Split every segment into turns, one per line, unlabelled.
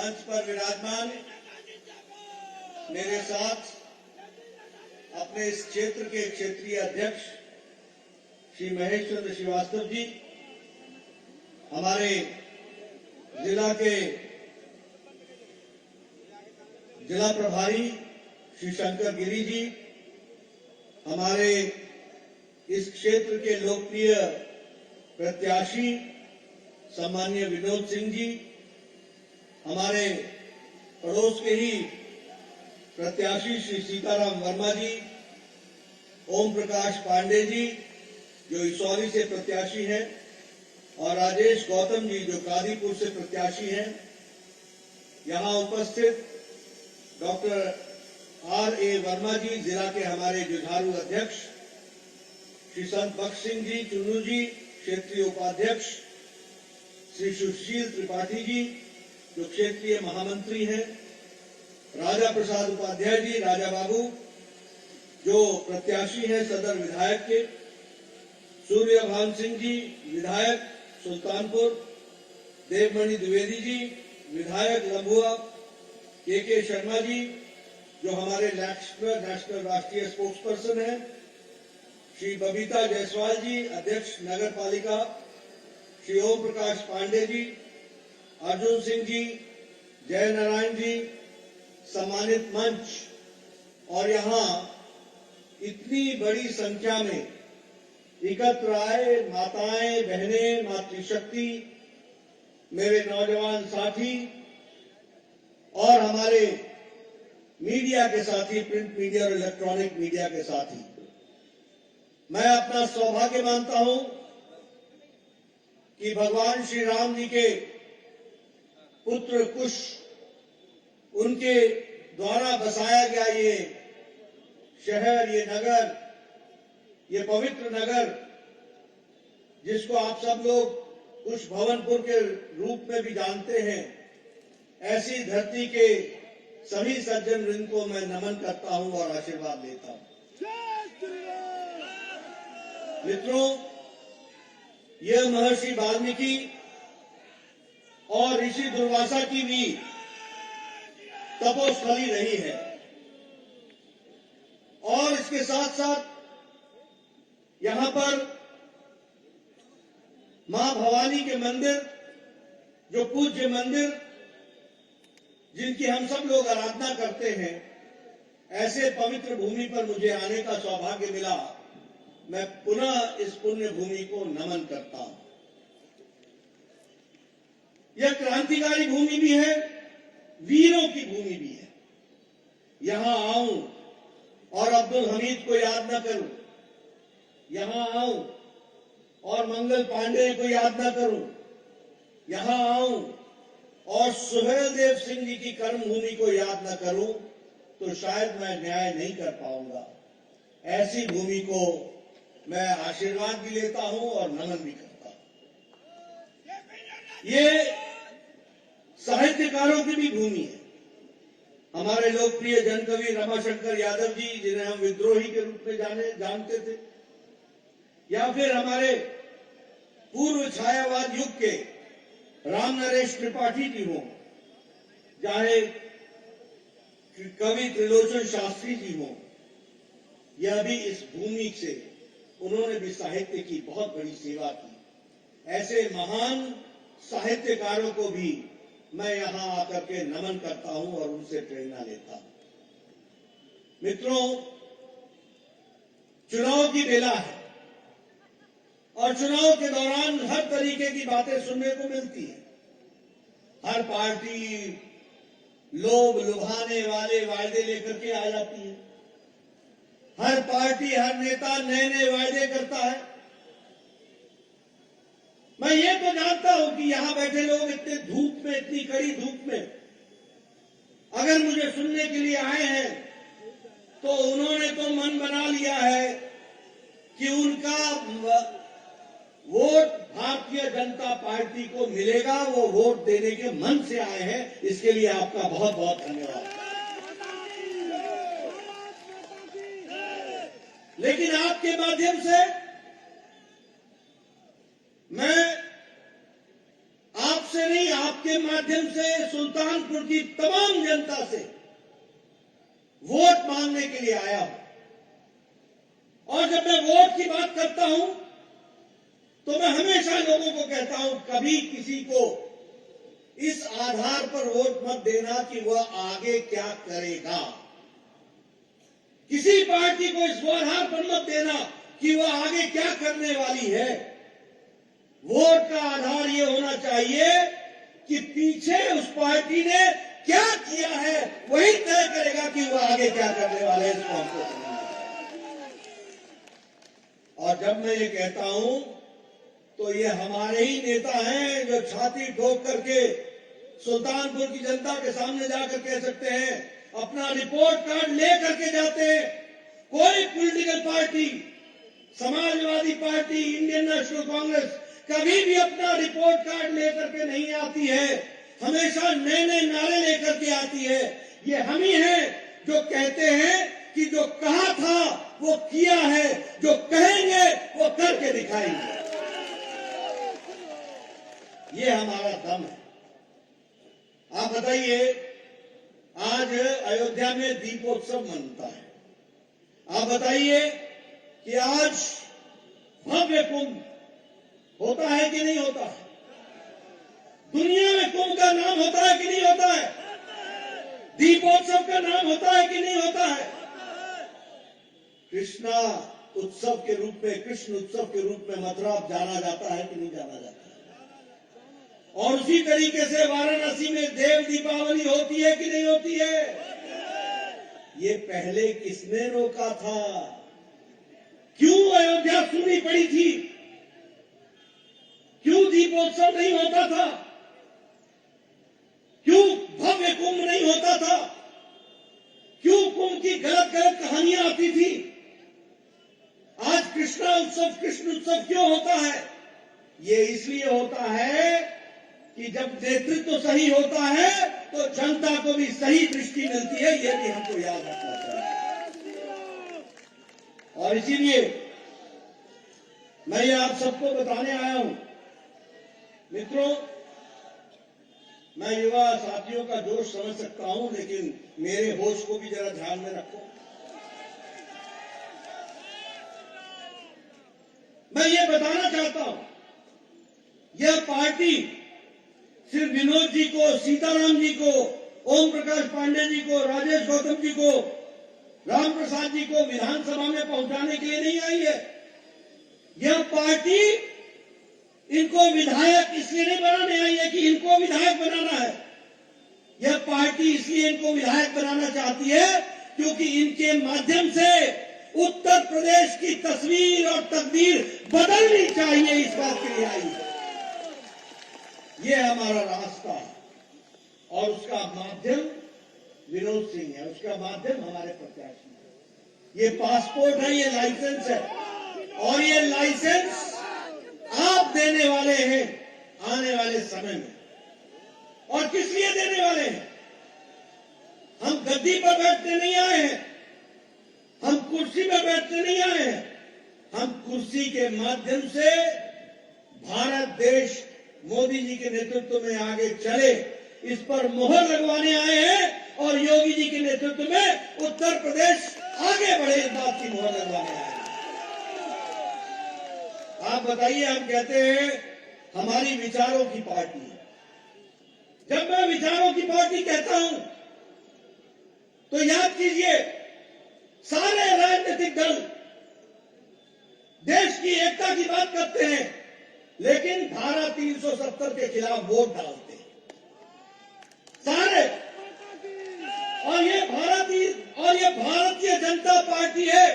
मंच पर विराजमान मेरे साथ अपने इस क्षेत्र के क्षेत्रीय अध्यक्ष श्री महेश चंद्र श्रीवास्तव जी, हमारे जिला के जिला प्रभारी श्री शंकर गिरी जी, हमारे इस क्षेत्र के लोकप्रिय प्रत्याशी सम्माननीय विनोद सिंह जी, हमारे पड़ोस के ही प्रत्याशी श्री सीताराम वर्मा जी, ओम प्रकाश पांडे जी जो इसौली से प्रत्याशी हैं, और राजेश गौतम जी जो कादीपुर से प्रत्याशी हैं। यहां उपस्थित डॉक्टर R.A. वर्मा जी, जिला के हमारे जुझारू अध्यक्ष, श्री संत बख्श सिंह जी चुन्नू जी, क्षेत्रीय उपाध्यक्ष, श्री सुशील त्रिपाठी जी जो क्षेत्रीय महामंत्री हैं, राजा प्रसाद उपाध्याय जी राजा बाबू जो प्रत्याशी हैं सदर विधायक के, सूर्यभान सिंह जी विधायक सुल्तानपुर, देवमणि द्विवेदी जी विधायक लंबुआ, के शर्मा जी जो हमारे नेशनल राष्ट्रीय स्पोर्ट्स पर्सन हैं, श्री बबीता जायसवाल जी अध्यक्ष नगर पालिका, श्री ओम प्रकाश पांडे जी, अर्जुन सिंह जी, जय नारायण जी, सम्मानित मंच, और यहाँ इतनी बड़ी संख्या में एकत्र आए माताएं, बहनें, मातृशक्ति, मेरे नौजवान साथी और हमारे मीडिया के साथी, प्रिंट मीडिया और इलेक्ट्रॉनिक मीडिया के साथी, मैं अपना सौभाग्य मानता हूं कि भगवान श्री राम जी के पुत्र कुश, उनके द्वारा बसाया गया ये शहर, ये नगर, ये पवित्र नगर जिसको आप सब लोग कुश भवनपुर के रूप में भी जानते हैं, ऐसी धरती के सभी सज्जन वृंद को मैं नमन करता हूं और आशीर्वाद लेता हूं। मित्रों, यह महर्षि वाल्मीकि और ऋषि दुर्वासा की भी तपोस्थली रही है, और इसके साथ साथ यहां पर मां भवानी के मंदिर, जो पूज्य मंदिर जिनकी हम सब लोग आराधना करते हैं, ऐसे पवित्र भूमि पर मुझे आने का सौभाग्य मिला। मैं पुनः इस पुण्य भूमि को नमन करता हूं। यह क्रांतिकारी भूमि भी है, वीरों की भूमि भी है। यहां आऊं और अब्दुल हमीद को याद न करूं, यहां आऊं और मंगल पांडे को याद न करूं, यहां आऊं और सुहेल देव सिंह जी की कर्मभूमि को याद न करूं तो शायद मैं न्याय नहीं कर पाऊंगा। ऐसी भूमि को मैं आशीर्वाद भी लेता हूं और नमन भी करता हूं। ये साहित्यकारों की भी भूमि है। हमारे लोकप्रिय जनकवि रमाशंकर यादव जी, जिन्हें हम विद्रोही के रूप में जानते थे, या फिर हमारे पूर्व छायावाद युग के राम नरेश त्रिपाठी जी हों, चाहे कवि त्रिलोचन शास्त्री जी हों, यह भी इस भूमि से उन्होंने भी साहित्य की बहुत बड़ी सेवा की। ऐसे महान साहित्यकारों को भी मैं यहां आकर के नमन करता हूं और उनसे प्रेरणा लेता हूं। मित्रों, चुनाव की बेला है और चुनाव के दौरान हर तरीके की बातें सुनने को मिलती है। हर पार्टी लोभ लुभाने वाले वायदे लेकर के आ जाती है। हर पार्टी, हर नेता नए नए वायदे करता है। मैं ये तो जानता हूं कि यहां बैठे लोग इतने धूप में, इतनी कड़ी धूप में अगर मुझे सुनने के लिए आए हैं तो उन्होंने तो मन बना लिया है कि उनका वोट भारतीय जनता पार्टी को मिलेगा। वो वोट देने के मन से आए हैं, इसके लिए आपका बहुत बहुत धन्यवाद। लेकिन आपके माध्यम से मैं आपसे नहीं, आप आपके माध्यम से सुल्तानपुर की तमाम जनता से वोट मांगने के लिए आया हूं। और जब मैं वोट की बात करता हूं तो मैं हमेशा लोगों को कहता हूं, कभी किसी को इस आधार पर वोट मत देना कि वह आगे क्या करेगा। किसी पार्टी को इस आधार पर मत देना कि वह आगे क्या करने वाली है। वोट का आधार यह होना चाहिए कि पीछे उस पार्टी ने क्या किया है, वही तय करेगा कि वह आगे क्या करने वाले हैं। इसको हमको समझना है। और जब मैं ये कहता हूं तो ये हमारे ही नेता हैं जो छाती ठोक करके सुल्तानपुर की जनता के सामने जाकर कह सकते हैं, अपना रिपोर्ट कार्ड ले करके जाते हैं। कोई political party, Samajwadi party, Indian national Congress कभी भी अपना रिपोर्ट कार्ड लेकर के नहीं आती है, हमेशा नए नए नारे लेकर के आती है। ये हम ही हैं जो कहते हैं कि जो कहा था वो किया है, जो कहेंगे वो करके दिखाएंगे। ये हमारा दम है। आप बताइए, आज अयोध्या में दीपोत्सव मनता है। आप बताइए कि आज भव्य कुंभ होता है कि नहीं होता है? दुनिया में कुंभ का नाम होता है कि नहीं होता है? दीपोत्सव का नाम होता है कि नहीं होता है? कृष्णा उत्सव के रूप में, कृष्ण उत्सव के रूप में मथुरा जाना जाता है कि नहीं जाना जाता है? और उसी तरीके से वाराणसी में देव दीपावली होती है कि नहीं होती है? ये पहले किसने रोका था? क्यों अयोध्या सुनी पड़ी थी? क्यों दीपोत्सव नहीं होता था? क्यों भव्य कुंभ नहीं होता था? क्यों कुंभ की गलत गलत कहानियां आती थी? आज कृष्णा उत्सव, कृष्ण उत्सव क्यों होता है? ये इसलिए होता है कि जब नेतृत्व सही होता है तो जनता को भी सही दृष्टि मिलती है। ये भी हमको याद रखना चाहिए। और इसीलिए मैं ये आप सबको बताने आया हूं, मित्रों, मैं युवा साथियों का जोश समझ सकता हूं, लेकिन मेरे होश को भी जरा ध्यान में रखो। मैं ये बताना चाहता हूं, यह पार्टी सिर्फ विनोद जी को, सीताराम जी को, ओम प्रकाश पांडे जी को, राजेश गौतम जी को, राम प्रसाद जी को विधानसभा में पहुंचाने के लिए नहीं आई है। यह पार्टी इनको विधायक इसलिए नहीं बनाने आई है कि इनको विधायक बनाना है। यह पार्टी इसलिए इनको विधायक बनाना चाहती है क्योंकि इनके माध्यम से उत्तर प्रदेश की तस्वीर और तकदीर बदलनी चाहिए, इस बात के लिए आई है। ये हमारा रास्ता है और उसका माध्यम विनोद सिंह है, उसका माध्यम हमारे प्रत्याशी है। ये पासपोर्ट है, ये लाइसेंस है, और ये लाइसेंस आप देने वाले हैं आने वाले समय में। और किस लिए देने वाले हैं? हम गद्दी पर बैठने नहीं आए हैं, हम कुर्सी पर बैठने नहीं आए हैं। हम कुर्सी के माध्यम से भारत देश मोदी जी के नेतृत्व में आगे चले, इस पर मोहर लगवाने आए हैं। और योगी जी के नेतृत्व में उत्तर प्रदेश आगे बढ़े, इस बात की मोहर लगवाने आए हैं। आप बताइए, हम कहते हैं हमारी विचारों की पार्टी है। जब मैं विचारों की पार्टी कहता हूं तो याद कीजिए, सारे राजनीतिक दल देश की एकता की बात करते हैं, लेकिन धारा 370 के खिलाफ वोट डालते हैं सारे। और ये भारतीय जनता पार्टी है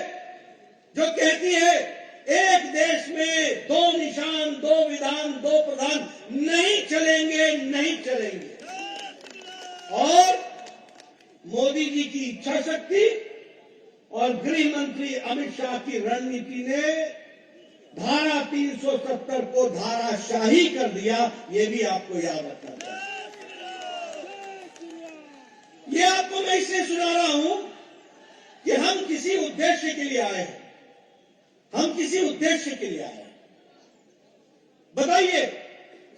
जो कहती है एक देश में दो निशान, दो विधान, दो प्रधान नहीं चलेंगे, नहीं चलेंगे। और मोदी जी की इच्छा शक्ति और गृह मंत्री अमित शाह की रणनीति ने धारा 370 को धाराशाही कर दिया। ये भी आपको याद रखना चाहिए। ये आपको मैं इसलिए सुना रहा हूं कि हम किसी उद्देश्य के लिए आए हैं, हम किसी उद्देश्य के लिए आए हैं। बताइए,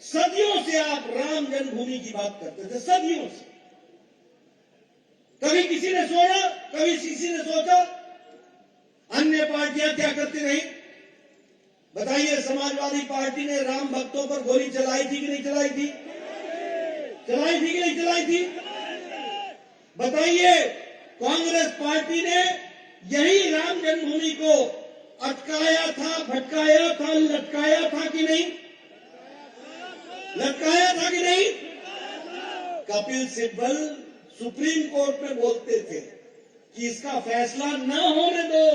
सदियों से आप राम जन्मभूमि की बात करते थे, सदियों से। कभी किसी ने सोचा, कभी किसी ने सोचा अन्य पार्टियां क्या करती रही? बताइए, समाजवादी पार्टी ने राम भक्तों पर गोली चलाई थी कि नहीं चलाई थी? चलाई थी कि नहीं चलाई थी? बताइए, कांग्रेस पार्टी ने यही राम जन्मभूमि को अटकाया था, भटकाया था, लटकाया था कि नहीं? लटकाया था कि नहीं? कपिल सिब्बल सुप्रीम कोर्ट में बोलते थे कि इसका फैसला न होने दो,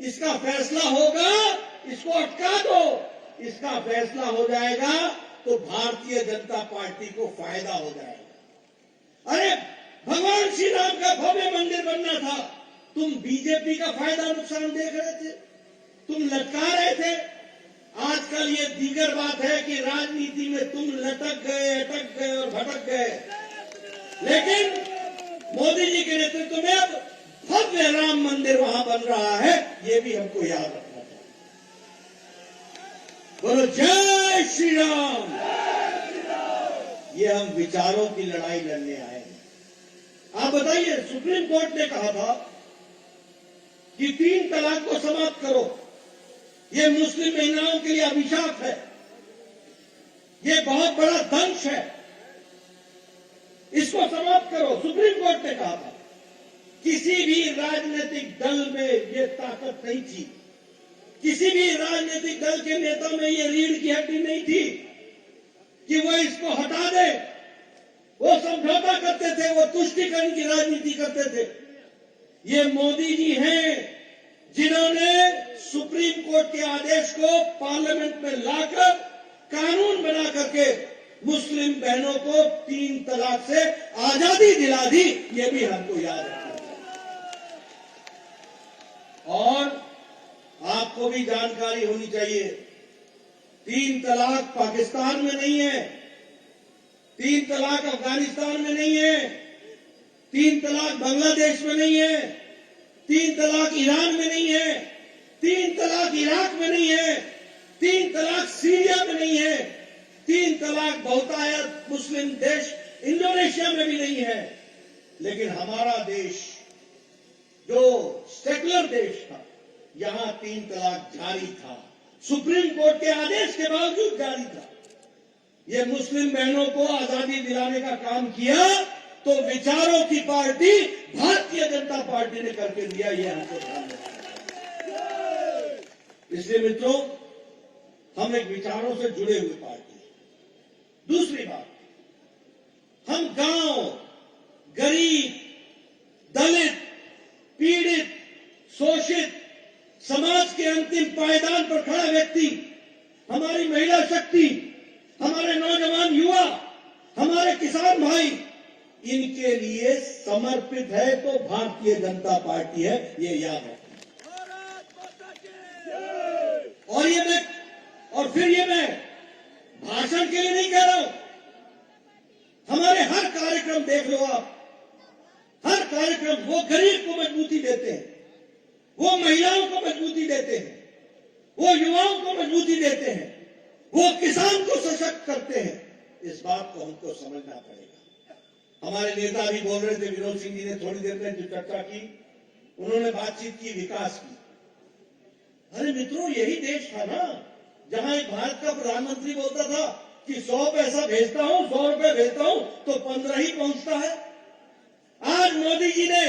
इसका फैसला होगा, इसको अटका दो, इसका फैसला हो जाएगा तो भारतीय जनता पार्टी को फायदा हो जाएगा। अरे भगवान श्री राम का भव्य मंदिर बनना था, तुम बीजेपी का फायदा नुकसान देख रहे थे, तुम लटका रहे थे। आजकल ये दीगर बात है कि राजनीति में तुम लटक गए, अटक गए और भटक गए, लेकिन मोदी जी के नेतृत्व में अब भव्य राम मंदिर वहां बन रहा है, ये भी हमको याद रखना चाहिए। बोलो जय श्री राम। ये हम विचारों की लड़ाई लड़ने आए हैं। आप बताइए, सुप्रीम कोर्ट ने कहा था कि 3 तलाक को समाप्त करो, ये मुस्लिम महिलाओं के लिए अभिशाप है, ये बहुत बड़ा दंश है, इसको समाप्त करो, सुप्रीम कोर्ट ने कहा था। किसी भी राजनीतिक दल में ये ताकत नहीं थी, किसी भी राजनीतिक दल के नेता में ये रीढ़ की हड्डी नहीं थी कि वो इसको हटा दे। वो समझौता करते थे, वो तुष्टीकरण की राजनीति करते थे। ये मोदी जी हैं जिन्होंने सुप्रीम कोर्ट के आदेश को पार्लियामेंट में लाकर कानून बना करके मुस्लिम बहनों को 3 तलाक से आजादी दिला दी। ये भी हमको याद रखना चाहिए। और आपको भी जानकारी होनी चाहिए, 3 तलाक पाकिस्तान में नहीं है, 3 तलाक अफगानिस्तान में नहीं है, 3 तलाक बांग्लादेश में नहीं है, 3 तलाक ईरान में नहीं है, 3 तलाक इराक में नहीं है, 3 तलाक सीरिया में नहीं है, 3 तलाक बहुतायत मुस्लिम देश इंडोनेशिया में भी नहीं है। लेकिन हमारा देश जो सेकुलर देश था, यहां 3 तलाक जारी था, सुप्रीम कोर्ट के आदेश के बावजूद जारी था। ये मुस्लिम बहनों को आजादी दिलाने का काम किया तो विचारों की पार्टी भारतीय जनता पार्टी ने करके दिया, ये हमको ध्यान रखना है। इसलिए मित्रों, हम एक विचारों से जुड़े हुए पार्टी। दूसरी बात, हम गांव, गरीब, दलित, पीड़ित, शोषित, समाज के अंतिम पायदान पर खड़ा व्यक्ति, हमारी महिला शक्ति, हमारे नौजवान युवा, हमारे किसान भाई, इनके लिए समर्पित है तो भारतीय जनता पार्टी है, ये याद रखें। और फिर ये मैं भाषण के लिए नहीं कह रहा हूं, हमारे हर कार्यक्रम देख लो आप, हर कार्यक्रम वो गरीब को मजबूती देते हैं, वो महिलाओं को मजबूती देते हैं, वो युवाओं को मजबूती देते हैं, वो किसान को सशक्त करते हैं। इस बात को हमको समझना पड़ेगा। हमारे नेता भी बोल रहे थे, विनोद सिंह जी ने थोड़ी देर में जो चर्चा की, उन्होंने बातचीत की, विकास की। अरे मित्रों, यही देश था ना जहां एक भारत का प्रधानमंत्री बोलता था कि 100 पैसा भेजता हूं, 100 रुपए भेजता हूं तो 15 ही पहुंचता है। आज मोदी जी ने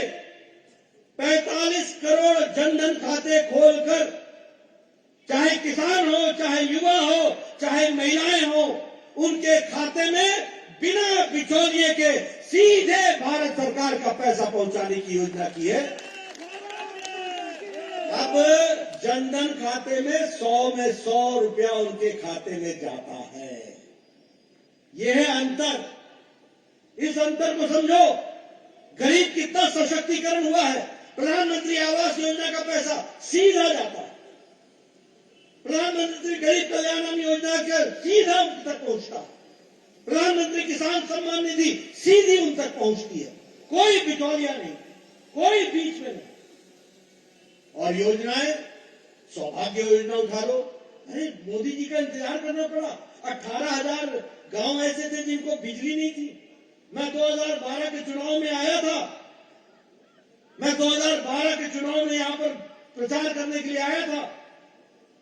45 करोड़ जनधन खाते खोलकर, चाहे किसान हो, चाहे युवा हो, चाहे महिलाएं हो, उनके खाते में बिना बिचौलिए के सीधे भारत सरकार का पैसा पहुंचाने की योजना की है। अब जनधन खाते में 100 रुपया उनके खाते में जाता है। यह है अंतर। इस अंतर को समझो। गरीब कितना सशक्तिकरण हुआ है। प्रधानमंत्री आवास योजना का पैसा सीधा जाता है, प्रधानमंत्री गरीब कल्याण योजना के सीधा उन तक पहुंचता है, प्रधानमंत्री किसान सम्मान निधि सीधी उन तक पहुंचती है, कोई बिचौलिया नहीं, कोई बीच में नहीं। और योजनाएं, सौभाग्य योजना उठा लो, अरे मोदी जी का इंतजार करना पड़ा, 18,000 गांव ऐसे थे जिनको बिजली नहीं थी। मैं 2012 के चुनाव में आया था, मैं 2012 के चुनाव में यहां पर प्रचार करने के लिए आया था।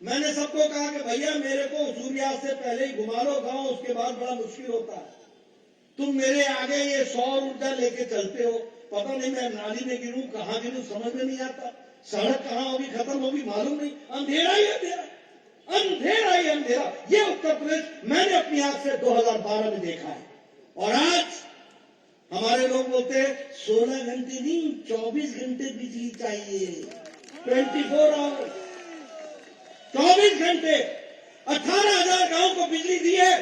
मैंने सबको कहा कि भैया मेरे को सूर्यास्त से पहले ही घुमा लो गांव, उसके बाद बड़ा मुश्किल होता है। तुम मेरे आगे ये सौर ऊर्जा लेके चलते हो, पता नहीं मैं नाली में गिरूं कहां गिरूं समझ में नहीं आता, सड़क कहां होगी खत्म होगी मालूम नहीं, अंधेरा ही अंधेरा, अंधेरा ही अंधेरा। ये उत्तर प्रदेश मैंने अपनी आंख से 2012 में देखा है। और आज हमारे लोग बोलते हैं 16 घंटे नहीं 24 घंटे बिजली चाहिए, 24 आवर्स, 24 घंटे। 18,000 गांव को बिजली दी है,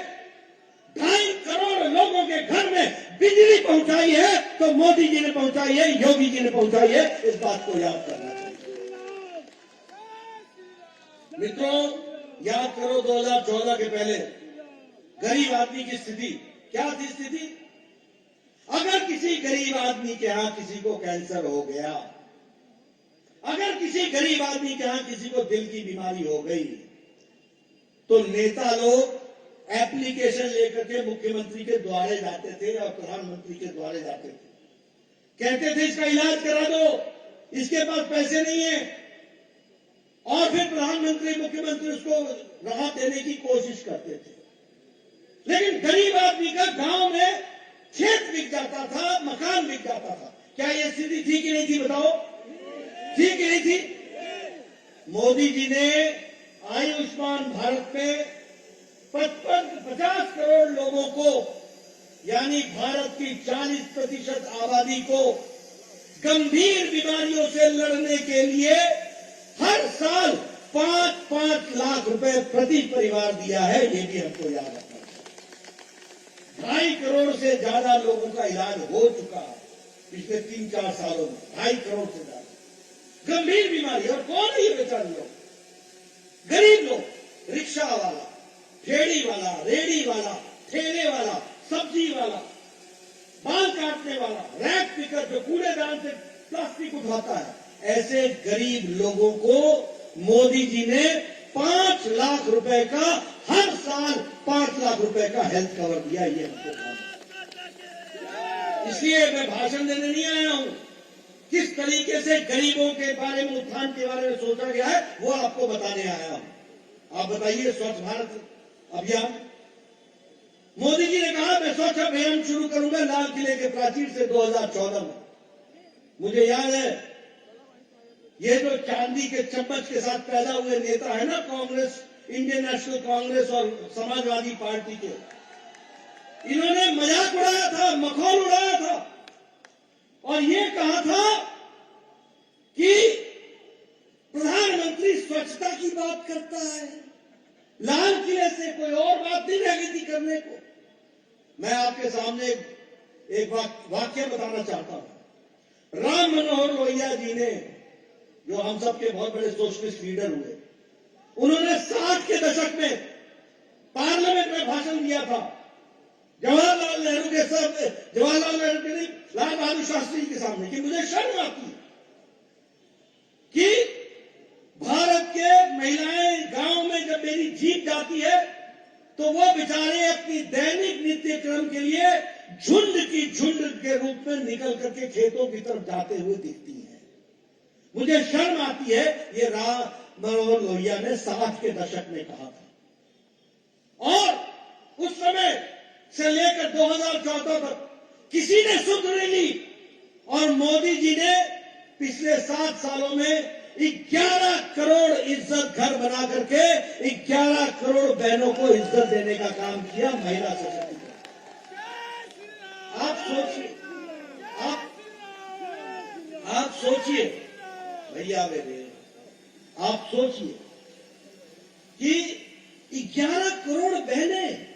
2.5 करोड़ लोगों के घर में बिजली पहुंचाई है, तो मोदी जी ने पहुंचाई है, योगी जी ने पहुंचाई है। इस बात को याद करना चाहिए। मित्रों, याद करो 2014 के पहले गरीब आदमी की स्थिति क्या थी? स्थिति अगर किसी गरीब आदमी के यहां किसी को कैंसर हो गया, अगर किसी गरीब आदमी के यहां किसी को दिल की बीमारी हो गई, तो नेता लोग एप्लीकेशन लेकर के मुख्यमंत्री के द्वारे जाते थे और प्रधानमंत्री के द्वारे जाते थे, कहते थे इसका इलाज करा दो, इसके पास पैसे नहीं है, और फिर प्रधानमंत्री मुख्यमंत्री उसको राहत देने की कोशिश करते थे। लेकिन गरीब आदमी का गांव में खेत बिक जाता था, मकान बिक जाता था। क्या यह स्थिति थी कि नहीं थी? बताओ, थी कि नहीं थी? मोदी जी ने आयुष्मान भारत में 50 करोड़ लोगों को, यानी भारत की 40% आबादी को गंभीर बीमारियों से लड़ने के लिए हर साल 5-5 लाख रुपए प्रति परिवार दिया है। ये भी हमको याद रखना चाहिए। 2.5 करोड़ से ज्यादा लोगों का इलाज हो चुका है पिछले 3-4 सालों में, 2.5 करोड़ से ज्यादा गंभीर बीमारी। और कौन है ये बेचारे लोग? गरीब लोग, रिक्शा वाला, ठेड़ी वाला, रेडी वाला, ठेले वाला, सब्जी वाला, बाल काटने वाला, रैक पिकर जो कूड़ेदान से प्लास्टिक उठाता है, ऐसे गरीब लोगों को मोदी जी ने 5 लाख रुपए का हर साल 5 लाख रुपए का हेल्थ कवर दिया। ये हमको इसलिए मैं भाषण देने नहीं आया हूं। किस तरीके से गरीबों के बारे में, उत्थान के बारे में सोचा गया है, वो आपको बताने आया हूं। आप बताइए, स्वच्छ भारत अभियान, मोदी जी ने कहा मैं स्वच्छ अभियान शुरू करूंगा लाल किले के प्राचीर से 2014 में। मुझे याद है, ये जो चांदी के चम्मच के साथ पैदा हुए नेता है ना, कांग्रेस, इंडियन नेशनल कांग्रेस और समाजवादी पार्टी के, इन्होंने मजाक उड़ाया था, मखौल उड़ाया था और ये कहा था कि प्रधानमंत्री स्वच्छता की बात करता है, लाल किले से कोई और बात नहीं रह गई थी करने को। मैं आपके सामने एक वाक्य बताना चाहता हूं। राम मनोहर लोहिया जी ने, जो हम सब के बहुत बड़े सोशलिस्ट लीडर हुए, उन्होंने 60 के दशक में पार्लियामेंट में भाषण दिया था जवाहरलाल नेहरू के नहीं, लाल बहादुर शास्त्री जी के सामने, कि मुझे शर्म आती है कि भारत के महिलाएं गांव में जब मेरी जीप जाती है तो वो बेचारे अपनी दैनिक नित्य क्रम के लिए झुंड की झुंड के रूप में निकल करके खेतों की तरफ जाते हुए दिखती हैं। मुझे शर्म आती है। ये राम मनोहर लोहिया ने 60 के दशक में कहा था। और उस समय से लेकर 2014 तक किसी ने सुध नहीं ली, और मोदी जी ने पिछले 7 सालों में 11 करोड़ इज्जत घर बना करके 11 करोड़ बहनों को इज्जत देने का काम किया, महिला सशक्तिकरण। आप सोचिए, आप सोचिए भैया मेरे, आप सोचिए कि 11 करोड़ बहनें,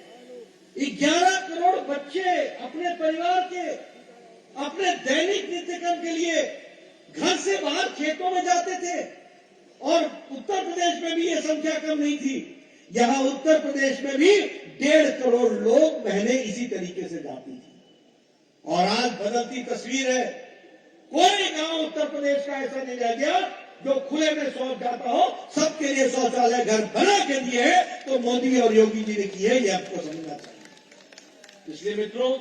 11 करोड़ बच्चे अपने परिवार के, अपने दैनिक नित्यक्रम के लिए घर से बाहर खेतों में जाते थे। और उत्तर प्रदेश में भी यह संख्या कम नहीं थी। यहां उत्तर प्रदेश में भी 1.5 करोड़ लोग, बहनें इसी तरीके से जाती थी। और आज बदलती तस्वीर है। कोई गांव उत्तर प्रदेश का ऐसा नहीं रह गया जो खुले में शौच जाता हो, सबके लिए शौचालय घर बना के दिए हैं, तो मोदी और योगी जी ने किए हैं, ये आपको समझना चाहिए। इसलिए मित्रों,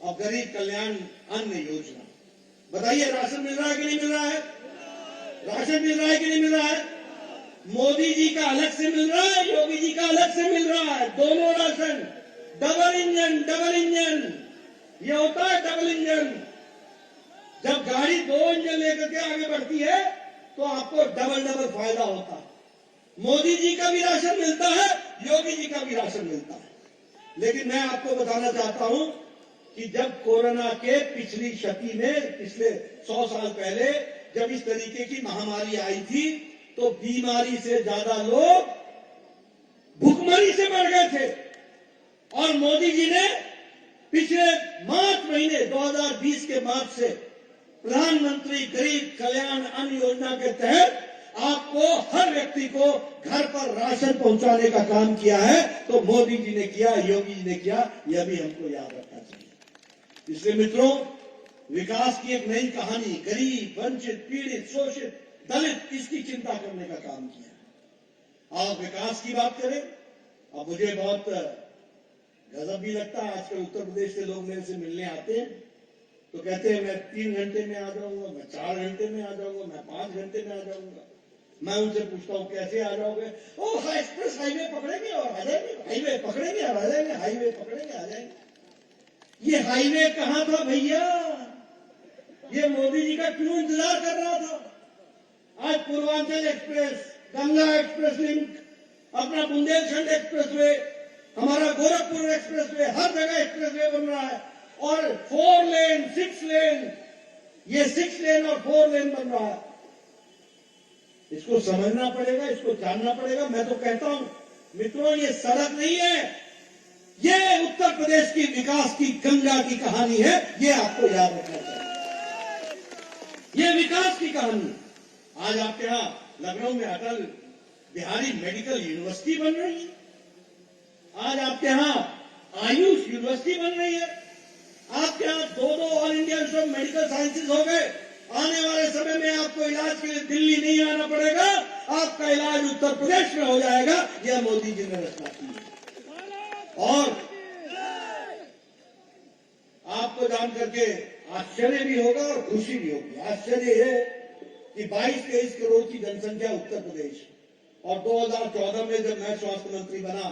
अब गरीब कल्याण अन्न योजना, बताइए राशन मिल रहा है कि नहीं मिल रहा है? राशन मिल रहा है कि नहीं मिल रहा है? मोदी जी का अलग से मिल रहा है, योगी जी का अलग से मिल रहा है, दोनों ration. Double engine, double engine, ये होता है डबल इंजन। जब गाड़ी 2 इंजन लेकर के आगे बढ़ती है तो आपको डबल डबल फायदा होता है। मोदी जी का भी राशन मिलता है, योगी जी का भी राशन मिलता है। लेकिन मैं आपको बताना चाहता हूं कि जब कोरोना के पिछली क्षति में, पिछले 100 साल पहले जब इस तरीके की महामारी आई थी, तो बीमारी से ज्यादा लोग भूखमरी से मर गए थे। और मोदी जी ने पिछले मार्च महीने 2020 के मार्च से प्रधानमंत्री गरीब कल्याण अन्न योजना के तहत आपको, हर व्यक्ति को घर पर राशन पहुंचाने का काम किया है। तो मोदी जी ने किया, योगी जी ने किया, यह भी हमको याद रखना चाहिए। इसलिए मित्रों, विकास की एक नई कहानी, गरीब, वंचित, पीड़ित, शोषित, दलित, इसकी चिंता करने का काम किया। आप विकास की बात करें, अब मुझे बहुत गजब भी लगता है, आजकल उत्तर प्रदेश से लोग मेरे से मिलने आते हैं तो कहते हैं मैं 3 घंटे में आ जाऊंगा, मैं 4 घंटे में आ जाऊंगा, मैं 5 घंटे में आ जाऊंगा। मैं उनसे पूछता हूं कैसे आ जाओगे? ओह, एक्सप्रेस हाईवे पकड़ेंगे और आ जाएंगे, हाईवे पकड़ेंगे और आ जाएंगे, हाईवे पकड़ेंगे आ जाएंगे। ये हाईवे कहां था भैया? ये मोदी जी का क्यों इंतजार कर रहा था? आज Purvanchal express, Ganga express link, अपना बुंदेलखंड एक्सप्रेस वे, हमारा गोरखपुर एक्सप्रेस वे, हर जगह एक्सप्रेस वे बन रहा है। और 4 लेन, 6 लेन, ये 6 लेन और 4 लेन बन रहा है। इसको समझना पड़ेगा, इसको जानना पड़ेगा। मैं तो कहता हूं मित्रों, ये सड़क नहीं है, ये उत्तर प्रदेश की विकास की गंगा की कहानी है। ये आपको याद रखना चाहिए, ये विकास की कहानी। आज आपके यहां लखनऊ में अटल बिहारी मेडिकल यूनिवर्सिटी बन रही है, आज आपके यहां आयुष यूनिवर्सिटी बन रही है, आपके यहां 2 all India institute of medical sciences हो गए। आने वाले समय में आपको इलाज के लिए दिल्ली नहीं आना पड़ेगा, आपका इलाज उत्तर प्रदेश में हो जाएगा। यह मोदी जी ने रचना की है। और आपको जान करके आश्चर्य भी होगा और खुशी भी होगी। आश्चर्य यह कि 22-23 करोड़ की जनसंख्या उत्तर प्रदेश, और 2014 में जब मैं स्वास्थ्य मंत्री बना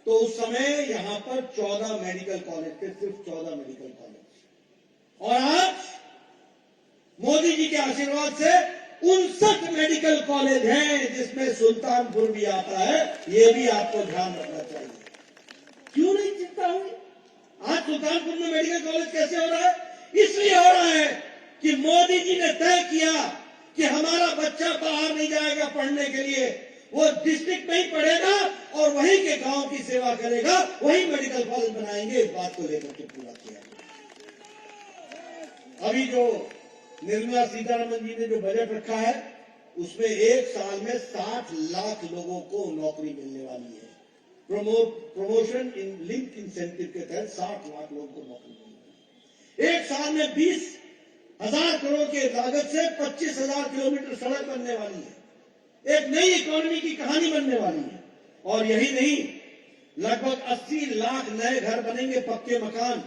तो उस समय यहां पर 14 मेडिकल कॉलेज थे, सिर्फ 14 मेडिकल कॉलेज। और आज मोदी जी के आशीर्वाद से 59 मेडिकल कॉलेज हैं, जिसमें सुल्तानपुर भी आता है। ये भी आपको ध्यान रखना चाहिए। क्यों नहीं चिंता हुई? आज सुल्तानपुर में मेडिकल कॉलेज कैसे हो रहा है? इसलिए हो रहा है कि मोदी जी ने तय किया कि हमारा बच्चा बाहर नहीं जाएगा पढ़ने के लिए, वो डिस्ट्रिक्ट में ही पढ़ेगा और वहीं के गांव की सेवा करेगा, वहीं मेडिकल कॉलेज बनाएंगे। इस बात को लेकर के पूरा किया। अभी जो निर्मला सीतारमण जी ने जो बजट रखा है, उसमें एक साल में 60 लाख लोगों को नौकरी मिलने वाली है। प्रमोशन इन लिंक इंसेंटिव के तहत 60 लाख लोगों को नौकरी मिलेगी। एक साल में 20,000 करोड़ के लागत से 25,000 किलोमीटर सड़क बनने वाली है। एक नई इकोनॉमी की कहानी बनने वाली है। और यही नहीं, लगभग 80 लाख नए घर बनेंगे, पक्के मकान।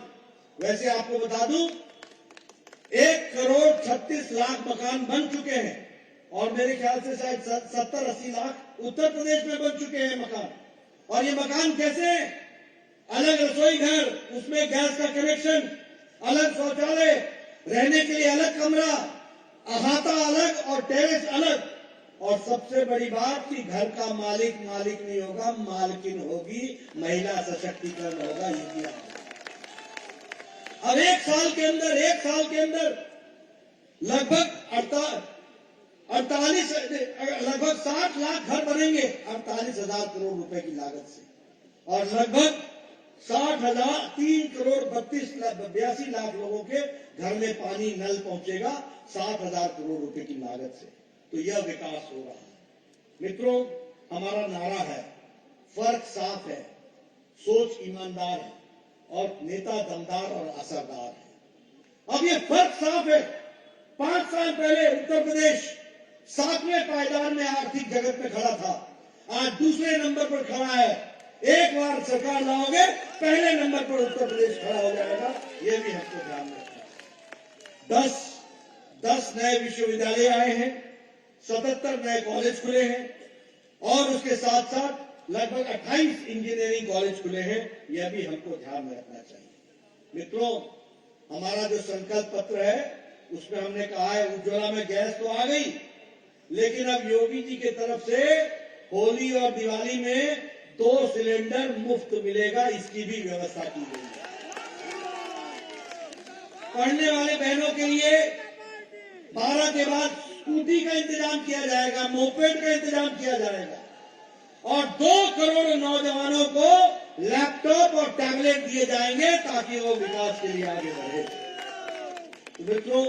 वैसे आपको बता दूं, 1,36,00,000 मकान बन चुके हैं, और मेरे ख्याल से शायद 70-80 लाख उत्तर प्रदेश में बन चुके हैं मकान। और ये मकान कैसे हैं? अलग रसोई घर, उसमें गैस का कनेक्शन, अलग शौचालय, रहने के लिए अलग कमरा, अहाता अलग और टेरेस अलग। और सबसे बड़ी बात कि घर का मालिक नहीं होगा, मालकिन होगी, महिला सशक्तिकरण होगा। ये किया अब एक साल के अंदर लगभग 60 लाख घर बनेंगे 48,000 करोड़ रुपए की लागत से, और लगभग 82 लाख लोगों के घर में पानी नल पहुंचेगा 60,000 करोड़ रुपए की लागत से। तो यह विकास हो रहा है। मित्रों, हमारा नारा है, फर्क साफ है, सोच ईमानदार है और नेता दमदार और असरदार है। अब ये फर्क साफ है। 5 साल पहले उत्तर प्रदेश 7वें पायदान में आर्थिक जगत में खड़ा था, आज दूसरे नंबर पर खड़ा है। एक बार सरकार लाओगे, पहले नंबर पर उत्तर प्रदेश खड़ा हो जाएगा। ये भी हमको ध्यान रखना है। 10 नए विश्वविद्यालय आए हैं, 77 नए कॉलेज खुले हैं और उसके साथ साथ लगभग 28 इंजीनियरिंग कॉलेज खुले हैं। यह भी हमको ध्यान में रखना चाहिए। मित्रों, हमारा जो संकल्प पत्र है उसमें हमने कहा है उज्ज्वला में गैस तो आ गई, लेकिन अब योगी जी की तरफ से होली और दिवाली में 2 सिलेंडर मुफ्त मिलेगा, इसकी भी व्यवस्था की गई है। पढ़ने वाले बहनों के लिए 12 के बाद स्कूटी का इंतजाम किया जाएगा, मोपेड का इंतजाम किया जाएगा और 2 करोड़ नौजवानों को लैपटॉप और टैबलेट दिए जाएंगे ताकि वो विकास के लिए आगे बढ़े। तो मित्रों,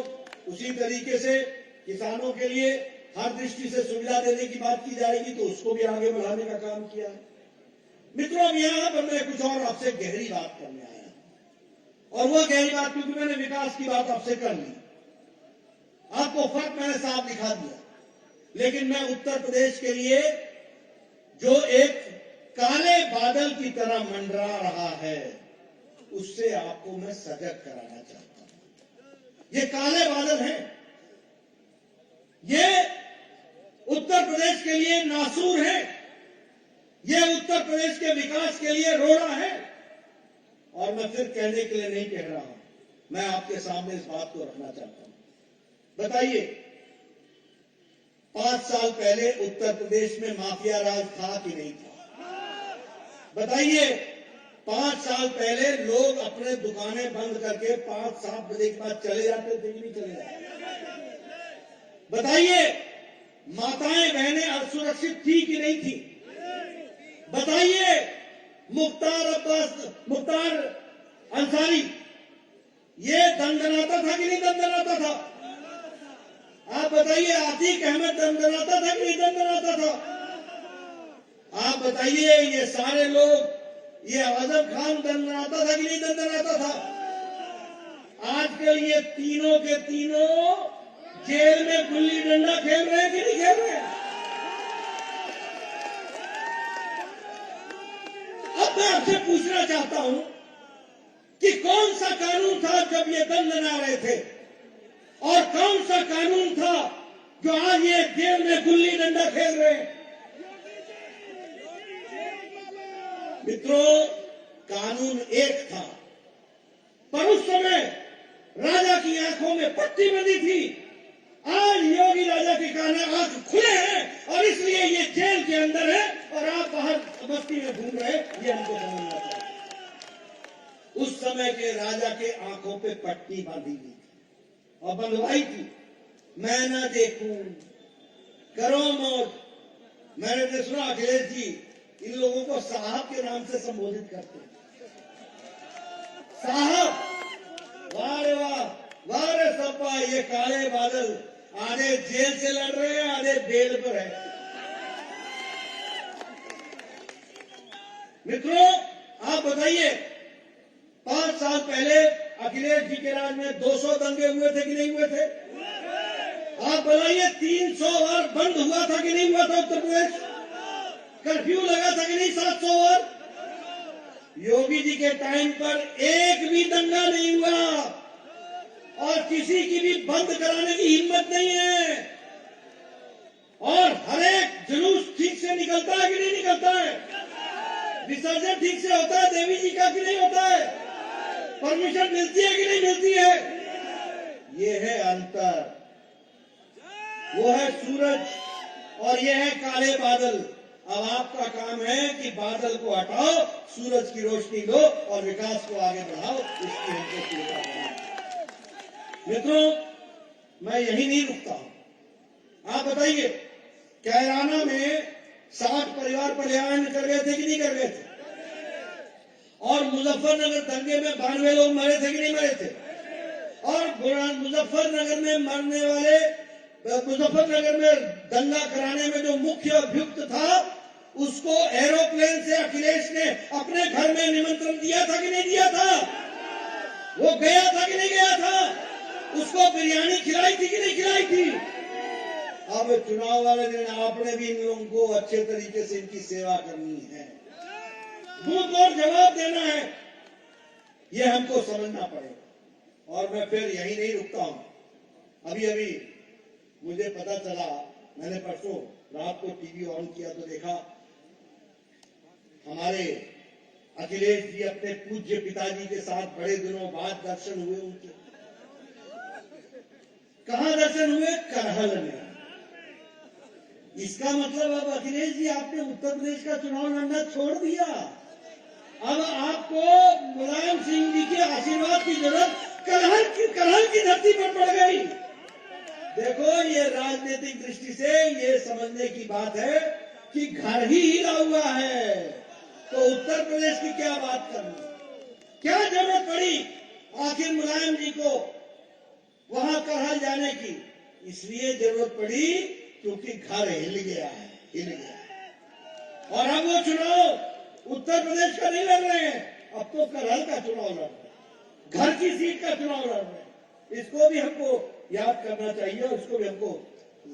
उसी तरीके से किसानों के लिए हर दृष्टि से सुविधा देने की बात की जाएगी, तो उसको भी आगे बढ़ाने का काम किया है। मित्रों, अब यहां पर मैं कुछ और आपसे गहरी बात करने आया और वह गहरी बात, क्योंकि मैंने विकास की बात आपसे कर ली, आपको फर्क मैंने साफ दिखा दिया, लेकिन मैं उत्तर प्रदेश के लिए जो एक काले बादल की तरह मंडरा रहा है उससे आपको मैं सजग कराना चाहता हूं। ये काले बादल हैं, ये उत्तर प्रदेश के लिए नासूर है, ये उत्तर प्रदेश के विकास के लिए रोड़ा है। और मैं फिर कहने के लिए नहीं कह रहा हूं, मैं आपके सामने इस बात को रखना चाहता हूं। बताइए, 5 साल पहले उत्तर प्रदेश में माफिया राज था कि नहीं था? बताइए, 5 साल पहले लोग अपने दुकानें बंद करके 5-7 बजे के बाद चले जाते थे कि नहीं चले जाते? बताइए, माताएं बहनें असुरक्षित थी कि नहीं थी? बताइए, मुख्तार अंसारी ये दंदनाता था कि नहीं दंदनाता था? आप बताइए, आतिक अहमद दंदनाता था कि नहीं दंदनाता था? आप बताइए, ये सारे लोग, ये आजम खान दंदनाता था कि नहीं दंदनाता था? आजकल ये तीनों के तीनों जेल में गुल्ली डंडा खेल रहे हैं कि नहीं खेल रहे हैं? अब मैं आपसे पूछना चाहता हूं कि कौन सा कानून था जब ये दंडना रहे थे और कौन सा कानून था जो आज ये जेल में गुल्ली डंडा खेल रहे हैं? मित्रों, कानून एक था, पर उस समय राजा की आंखों में पट्टी बंधी थी। आज योगी राजा के कान आंख खुले हैं और इसलिए ये जेल के अंदर है और आप बाहर बस्ती में घूम रहे हैं। ये हमको समझना चाहिए। उस समय के राजा के आंखों पे पट्टी बांधी हुई थी और बंधवाई थी, मैं ना देखूं, करो मौत। मैंने तो सुना अखिलेश जी इन लोगों को साहब के नाम से संबोधित करते हैं। साहब, वाह रे वाह, वाह रे सपा, ये काले बादल आधे जेल से लड़ रहे हैं, आधे बेल पर है। मित्रों, आप बताइए, 5 साल पहले अखिलेश जी के राज में 200 दंगे हुए थे कि नहीं हुए थे? आप बताइए, 300 बार बंद हुआ था कि नहीं हुआ था उत्तर प्रदेश? कर्फ्यू लगा था कि नहीं 700 बार? योगी जी के टाइम पर एक भी दंगा नहीं हुआ और किसी की भी बंद कराने की हिम्मत नहीं है। और हर एक जुलूस ठीक से निकलता है कि नहीं निकलता है? विसर्जन ठीक से होता है देवी जी का कि नहीं होता है? परमिशन मिलती है कि नहीं मिलती है? ये है अंतर, वो है सूरज और ये है काले बादल। अब आपका काम है कि बादल को हटाओ, सूरज की रोशनी लो और विकास को आगे बढ़ाओ। इसकी हमको चिंता करनी। मित्रों, मैं यही नहीं रुकता हूं। आप बताइए, कैराना में 60 परिवार पलायन कर गए थे कि नहीं कर गए थे? और मुजफ्फरनगर दंगे में 92 लोग मरे थे कि नहीं मरे थे? और मुजफ्फरनगर में मरने वाले, मुजफ्फरनगर में दंगा कराने में जो मुख्य अभियुक्त था उसको एरोप्लेन से अखिलेश ने अपने घर में निमंत्रण दिया था कि नहीं दिया था? वो गया था कि नहीं गया था? उसको बिरयानी खिलाई थी कि नहीं खिलाई थी? अब चुनाव वाले दिन आपने भी इन लोगों को अच्छे तरीके से इनकी सेवा करनी है, मुंह और जवाब देना है, ये हमको समझना पड़ेगा। और मैं फिर यही नहीं रुकता हूं। अभी अभी मुझे पता चला, मैंने परसों रात को टीवी ऑन किया तो देखा हमारे अखिलेश जी अपने पूज्य पिताजी के साथ बड़े दिनों बाद दर्शन हुए उनके। कहां दर्शन हुए? करहल में। इसका मतलब अब अखिलेश जी आपने उत्तर प्रदेश का चुनाव लड़ना छोड़ दिया। अब आपको मुलायम सिंह जी के आशीर्वाद की जरूरत करहल की धरती पर पड़ गई। देखो, ये राजनीतिक दृष्टि से ये समझने की बात है कि घर ही हिला हुआ है, तो उत्तर प्रदेश की क्या बात करनी, क्या जरूरत पड़ी आखिर मुलायम जी को वहां करहल जाने की? इसलिए जरूरत पड़ी क्योंकि घर हिल गया है, हिल गया। और अब वो चुनाव उत्तर प्रदेश का नहीं लड़ रहे हैं, अब तो करहल का चुनाव लड़ रहे हैं, घर की सीट का चुनाव लड़ रहे हैं। इसको भी हमको याद करना चाहिए और इसको भी हमको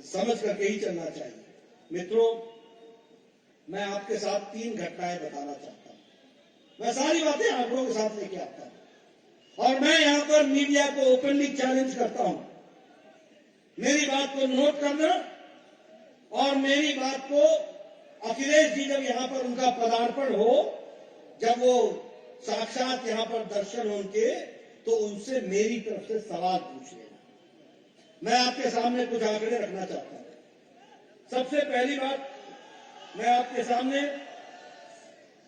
समझ करके ही चलना चाहिए। मित्रों, मैं आपके साथ 3 घटनाएं बताना चाहता हूं। मैं सारी बातें आंकड़ों के साथ लेके आता हूं और मैं यहां पर मीडिया को ओपनली चैलेंज करता हूं। मेरी बात को नोट करना और मेरी बात को अखिलेश जी जब यहां पर उनका पदार्पण हो, जब वो साक्षात यहां पर दर्शन हो उनके, तो उनसे मेरी तरफ से सवाल पूछ लेना। मैं आपके सामने कुछ आंकड़े रखना चाहता हूं। सबसे पहली बात मैं आपके सामने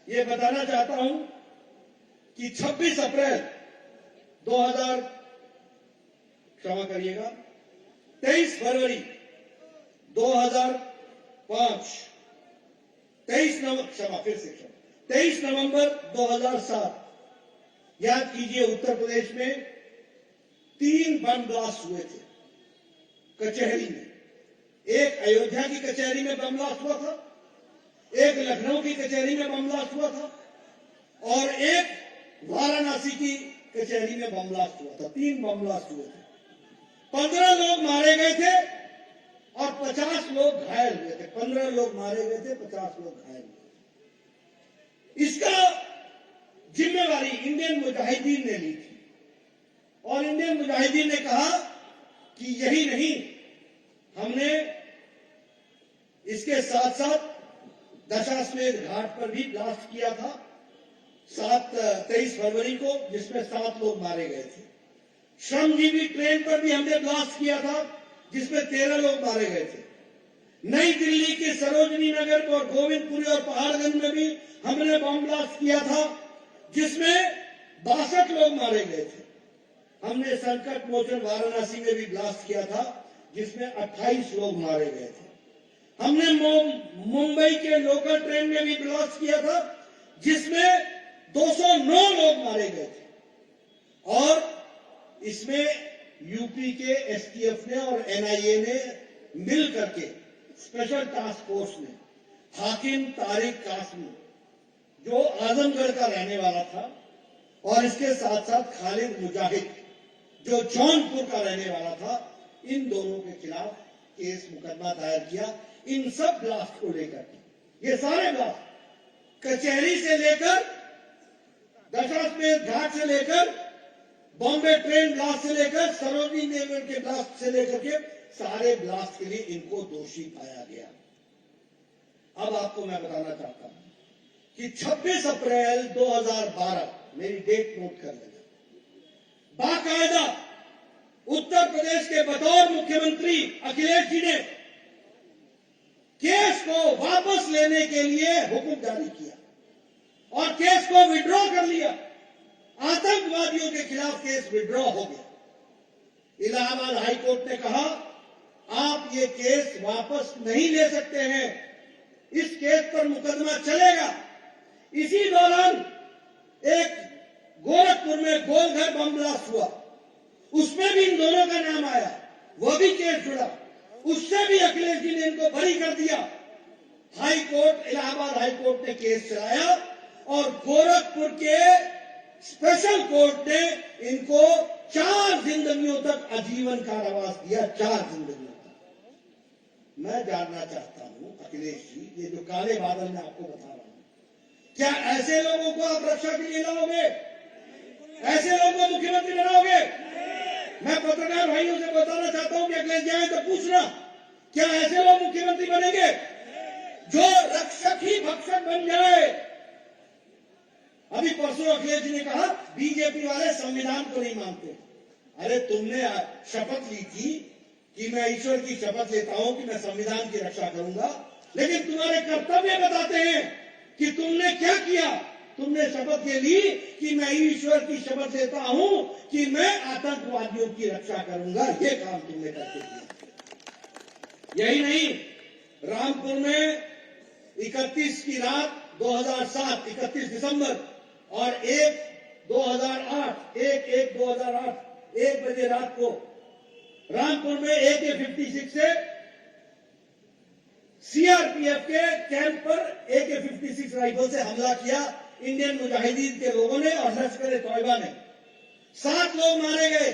ये बताना चाहता हूं कि 26 अप्रैल 2000 क्षमा करिएगा 23 फरवरी 2005 23 नवंबर 2007, याद कीजिए, उत्तर प्रदेश में 3 बम ब्लास्ट हुए थे कचहरी में। एक अयोध्या की कचहरी में बम ब्लास्ट हुआ था, एक लखनऊ की कचहरी में बम ब्लास्ट हुआ था और एक वाराणसी की कचहरी में बम ब्लास्ट हुआ था। 3 बम ब्लास्ट हुए थे। 15 लोग मारे गए थे और 50 लोग घायल हुए थे। 15 लोग मारे गए थे, 50 लोग घायल हुए थे। इसका जिम्मेवारी इंडियन मुजाहिदीन ने ली थी और इंडियन मुजाहिदीन ने कहा कि यही नहीं, हमने इसके साथ साथ दशाश्वमेध घाट पर भी ब्लास्ट किया था 23 फरवरी को, जिसमें 7 लोग मारे गए थे। श्रमजीवी ट्रेन पर भी हमने ब्लास्ट किया था जिसमें 13 लोग मारे गए थे। नई दिल्ली के सरोजनी नगर और गोविंदपुरी और पहाड़गंज में भी हमने बम ब्लास्ट किया था जिसमें 62 लोग मारे गए थे। हमने संकट मोचन वाराणसी में भी ब्लास्ट किया था जिसमें 28 लोग मारे गए थे। हमने मुंबई के लोकल ट्रेन में भी ब्लास्ट किया था जिसमें 209 लोग मारे गए थे। और इसमें यूपी के एसटीएफ ने और एनआईए ने मिल करके, स्पेशल टास्क फोर्स ने, हाकिम तारिक कासमी जो आजमगढ़ का रहने वाला था और इसके साथ साथ खालिद मुजाहिद जो जौनपुर का रहने वाला था, इन दोनों के खिलाफ केस मुकदमा दायर किया। इन सब ब्लास्ट को लेकर, ये सारे ब्लास्ट कचहरी से लेकर, दशाश्वमेध घाट से लेकर, बॉम्बे ट्रेन ब्लास्ट से लेकर, सरोजनी नगर के ब्लास्ट से लेकर के सारे ब्लास्ट के लिए इनको दोषी पाया गया। अब आपको मैं बताना चाहता हूं कि 26 अप्रैल 2012, मेरी डेट नोट कर लेना, बाकायदा उत्तर प्रदेश के बतौर मुख्यमंत्री अखिलेश जी ने केस को वापस लेने के लिए हुक्म जारी किया और केस को विड्रॉ कर लिया। आतंकवादियों के खिलाफ केस विड्रॉ हो गया। इलाहाबाद हाईकोर्ट ने कहा, आप ये केस वापस नहीं ले सकते हैं, इस केस पर मुकदमा चलेगा। इसी दौरान एक गोरखपुर में गोलघर बम ब्लास्ट हुआ, उसमें भी इन दोनों का नाम आया, वो भी केस जुड़ा, उससे भी अखिलेश जी ने इनको बरी कर दिया। High court, Allahabad high court ने केस चलाया और गोरखपुर के स्पेशल कोर्ट ने इनको 4 जिंदगियों तक आजीवन कारावास दिया, 4 जिंदगियों तक। मैं जानना चाहता हूं अखिलेश जी, ये जो काले बादल मैं आपको बता रहा हूं, क्या ऐसे लोगों को आप रक्षा के लिए लाओगे? ऐसे लोगों को मुख्यमंत्री बनाओगे? मैं पत्रकार भाइयों से बताना चाहता हूं कि अखिलेश जाए तो पूछना, क्या ऐसे लोग मुख्यमंत्री बनेंगे जो रक्षक ही भक्षक बन जाए? अभी परसों अखिलेश जी ने कहा बीजेपी वाले संविधान को नहीं मानते। अरे तुमने शपथ ली थी कि मैं ईश्वर की शपथ लेता हूं कि मैं संविधान की रक्षा करूंगा, लेकिन तुम्हारे कर्तव्य बताते हैं कि तुमने क्या किया। तुमने शपथ ये ली कि मैं ईश्वर की शपथ लेता हूं कि मैं आतंकवादियों की रक्षा करूंगा। ये काम तुमने करके किया। यही नहीं, रामपुर में 31 की रात 2007 31 दिसंबर और 1/2008 1 बजे रात को रामपुर में AK-56 से सीआरपीएफ के कैंप पर AK-56 राइफल से हमला किया इंडियन मुजाहिदीन के लोगों ने और लश्कर तोयबा ने। 7 लोग मारे गए,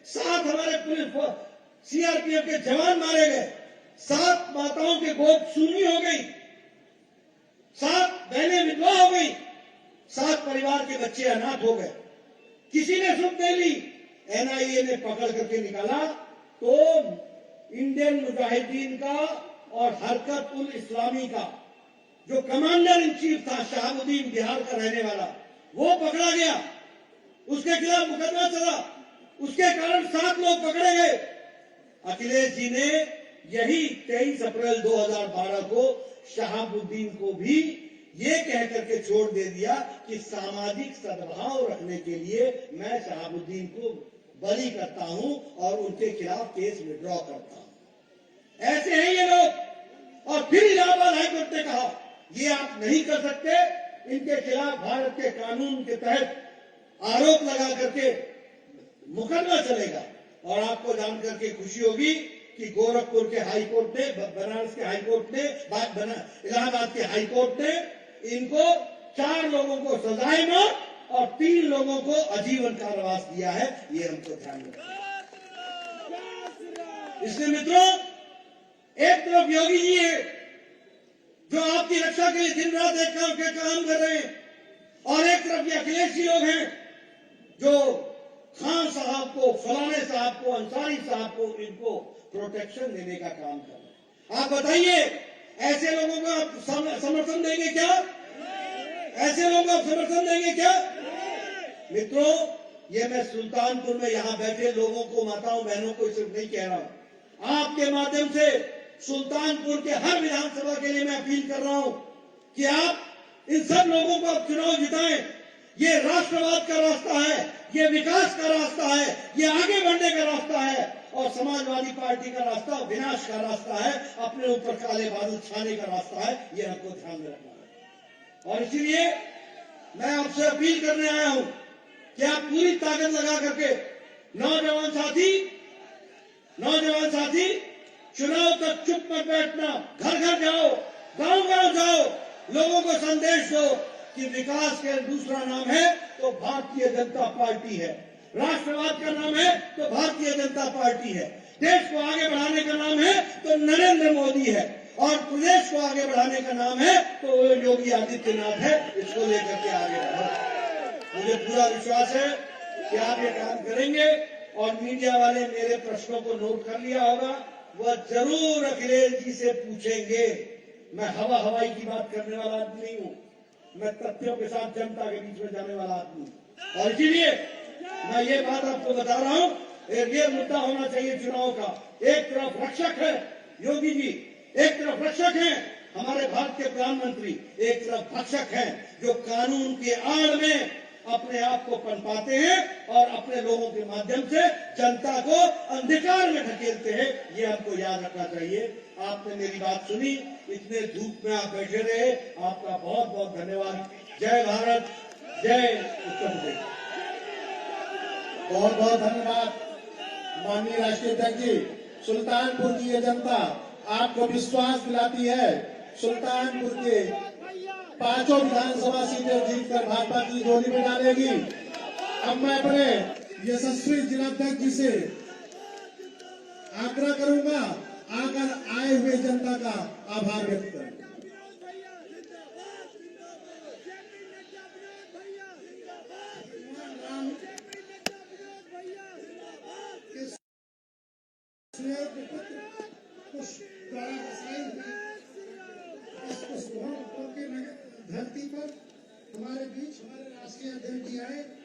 7 हमारे पुलिस सीआरपीएफ के जवान मारे गए, 7 माताओं के गोद सूनी हो गई, 7 बहनें विधवा हो गई, 7 परिवार के बच्चे अनाथ हो गए। किसी ने सुन नहीं ली। एनआईए ने पकड़ करके निकाला तो इंडियन मुजाहिदीन का और हरकत उल इस्लामी का जो कमांडर इन चीफ था, शहाबुद्दीन, बिहार का रहने वाला, वो पकड़ा गया। उसके खिलाफ मुकदमा चला, उसके कारण 7 लोग पकड़े गए। अखिलेश जी ने यही 23 अप्रैल 2012 को शहाबुद्दीन को भी ये कह करके छोड़ दे दिया कि सामाजिक सद्भाव रखने के लिए मैं शहाबुद्दीन को बरी करता हूं और उनके खिलाफ केस विड्रॉ करता हूं। ऐसे हैं ये लोग। और फिर इलाहाबाद हाईकोर्ट ने कहा ये आप नहीं कर सकते, इनके खिलाफ भारत के कानून के तहत आरोप लगा करके मुकदमा चलेगा। और आपको जानकर के खुशी होगी कि गोरखपुर के हाईकोर्ट ने, बनारस के हाईकोर्ट ने, इलाहाबाद के हाईकोर्ट ने इनको 4 लोगों को सजाए मौत और 3 लोगों को आजीवन कारावास दिया है। ये हमको ध्यान रखना। इसलिए मित्रों, एक तरफ योगी जी है जो आपकी रक्षा के लिए दिन रात एक करके काम कर रहे हैं, और एक तरफ ये अखिलेश जी लोग हैं जो खान साहब को, फलाने साहब को, अंसारी साहब को, इनको प्रोटेक्शन देने का काम कर रहे हैं। आप बताइए, ऐसे लोगों को आप समर्थन देंगे क्या? ऐसे लोगों को आप समर्थन देंगे क्या? मित्रों, ये मैं सुल्तानपुर में यहां बैठे लोगों को, माताओं बहनों को सिर्फ नहीं कह रहा हूं, आपके माध्यम से सुल्तानपुर के हर विधानसभा के लिए मैं अपील कर रहा हूं कि आप इन सब लोगों को आप चुनाव जिताएं। ये राष्ट्रवाद का रास्ता है, ये विकास का रास्ता है, ये आगे बढ़ने का रास्ता है, और समाजवादी पार्टी का रास्ता विनाश का रास्ता है, अपने ऊपर काले बादल छाने का रास्ता है। ये हमको ध्यान में रखना है। और इसीलिए मैं आपसे अपील करने आया हूं कि आप पूरी ताकत लगा करके नौजवान साथी चुनाव तक चुप मत बैठना, घर घर जाओ, गांव जाओ, लोगों को संदेश दो कि विकास का दूसरा नाम है तो भारतीय जनता पार्टी है, राष्ट्रवाद का नाम है तो भारतीय जनता पार्टी है, देश को आगे बढ़ाने का नाम है तो नरेंद्र मोदी है, और प्रदेश को आगे बढ़ाने का नाम है तो योगी आदित्यनाथ है। इसको लेकर के आगे बढ़ो। मुझे पूरा विश्वास है कि आप ये काम करेंगे। और मीडिया वाले मेरे प्रश्नों को नोट कर लिया होगा, वह जरूर अखिलेश जी से पूछेंगे। मैं हवाई की बात करने वाला आदमी नहीं हूं, मैं तथ्यों के साथ जनता के बीच में जाने वाला आदमी हूं। और इसीलिए मैं ये बात आपको बता रहा हूं, ये मुद्दा होना चाहिए चुनाव का। एक तरफ रक्षक है योगी जी, एक तरफ रक्षक हैं हमारे भारत के प्रधानमंत्री, एक तरफ भक्षक हैं जो कानून के आड़ में अपने आप को पनपाते हैं और अपने लोगों के माध्यम से जनता को अंधकार में ढकेलते हैं। ये हमको याद रखना चाहिए। आपने मेरी बात सुनी, इतने धूप में आप बैठे रहे, आपका बहुत बहुत धन्यवाद। जय भारत, जय उत्तर प्रदेश।
बहुत बहुत धन्यवाद माननीय राष्ट्रीय अध्यक्ष जी। सुल्तानपुर की ये जनता आपको विश्वास दिलाती है, सुल्तानपुर के 5 विधानसभा सीटें जीतकर भाजपा की झोली में डालेगी। अब मैं अपने यशस्वी जिलाध्यक्ष जी से आग्रह करूंगा आकर आए हुए जनता का आभार व्यक्त करें।
धरती पर हमारे बीच हमारे राष्ट्रीय अध्यक्ष जी आए।